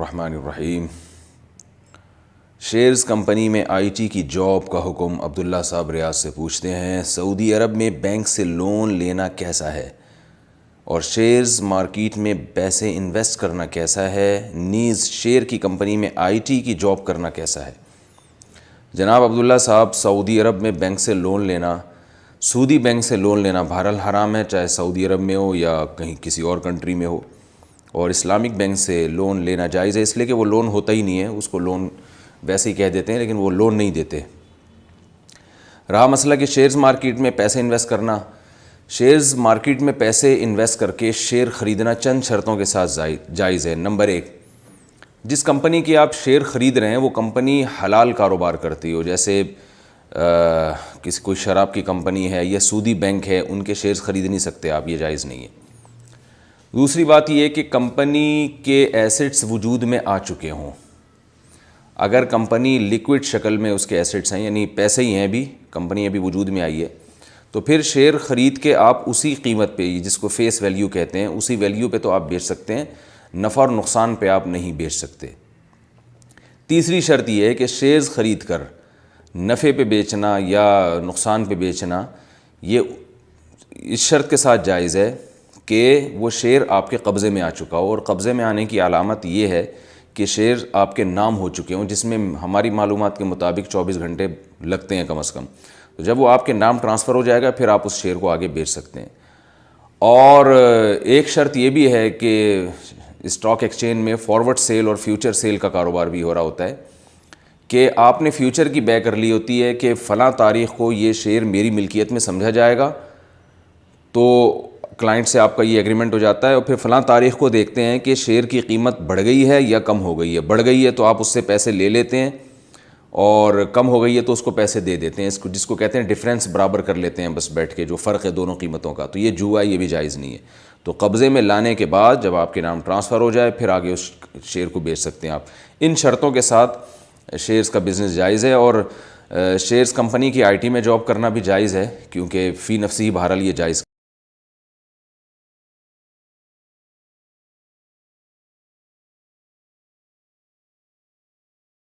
الرحمن الرحیم۔ Shares company میں آئی ٹی کی جاب کا حکم عبداللہ صاحب ریاض سے پوچھتے ہیں، سعودی عرب میں بینک سے لون لینا کیسا ہے اور شیئرز مارکیٹ میں پیسے انویسٹ کرنا کیسا ہے، نیز شیئر کی کمپنی میں آئی ٹی کی جاب کرنا کیسا ہے؟ جناب عبداللہ صاحب، سعودی عرب میں بینک سے لون لینا، سعودی بینک سے لون لینا بہرحال حرام ہے، چاہے سعودی عرب میں ہو یا کہیں کسی اور کنٹری میں ہو، اور اسلامک بینک سے لون لینا جائز ہے، اس لیے کہ وہ لون ہوتا ہی نہیں ہے، اس کو لون ویسے ہی کہہ دیتے ہیں لیکن وہ لون نہیں دیتے۔ رہا مسئلہ کہ شیئرز مارکیٹ میں پیسے انویسٹ کرنا، شیئرز مارکیٹ میں پیسے انویسٹ کر کے شیئر خریدنا چند شرطوں کے ساتھ جائز ہے۔ نمبر 1، جس کمپنی کی آپ شیئر خرید رہے ہیں وہ کمپنی حلال کاروبار کرتی ہو، جیسے کوئی شراب کی کمپنی ہے یا سعودی بینک ہے، ان کے شیئرز خرید نہیں سکتے آپ، یہ جائز نہیں ہے۔ دوسری بات یہ کہ کمپنی کے ایسٹس وجود میں آ چکے ہوں۔ اگر کمپنی لیکوڈ شکل میں اس کے ایسٹس ہیں، یعنی پیسے ہی ہیں، ابھی کمپنی ابھی وجود میں آئی ہے، تو پھر شیئر خرید کے آپ اسی قیمت پہ، جس کو فیس ویلیو کہتے ہیں، اسی ویلیو پہ تو آپ بیچ سکتے ہیں، نفع اور نقصان پہ آپ نہیں بیچ سکتے۔ تیسری شرط یہ ہے کہ شیئرز خرید کر نفع پہ بیچنا یا نقصان پہ بیچنا یہ اس شرط کے ساتھ جائز ہے کہ وہ شیئر آپ کے قبضے میں آ چکا ہو، اور قبضے میں آنے کی علامت یہ ہے کہ شیئر آپ کے نام ہو چکے ہوں، جس میں ہماری معلومات کے مطابق 24 گھنٹے لگتے ہیں کم از کم۔ تو جب وہ آپ کے نام ٹرانسفر ہو جائے گا پھر آپ اس شیئر کو آگے بیچ سکتے ہیں۔ اور ایک شرط یہ بھی ہے کہ اسٹاک ایکسچینج میں فارورڈ سیل اور فیوچر سیل کا کاروبار بھی ہو رہا ہوتا ہے کہ آپ نے فیوچر کی بے کر لی ہوتی ہے کہ فلاں تاریخ کو یہ شیئر میری ملکیت میں سمجھا جائے گا، تو کلائنٹ سے آپ کا یہ ایگریمنٹ ہو جاتا ہے، اور پھر فلاں تاریخ کو دیکھتے ہیں کہ شیئر کی قیمت بڑھ گئی ہے یا کم ہو گئی ہے۔ بڑھ گئی ہے تو آپ اس سے پیسے لے لیتے ہیں، اور کم ہو گئی ہے تو اس کو پیسے دے دیتے ہیں، اس کو جس کو کہتے ہیں ڈیفرنس برابر کر لیتے ہیں بس بیٹھ کے، جو فرق ہے دونوں قیمتوں کا۔ تو یہ جوا ہے، یہ بھی جائز نہیں ہے۔ تو قبضے میں لانے کے بعد جب آپ کے نام ٹرانسفر ہو جائے پھر آگے اس شیئر کو بیچ سکتے ہیں آپ۔ ان شرطوں کے ساتھ شیئرز کا بزنس جائز ہے، اور شیئرز کمپنی کی آئی ٹی میں جاب کرنا بھی جائز ہے، کیونکہ فی نفسی بہرحال یہ جائز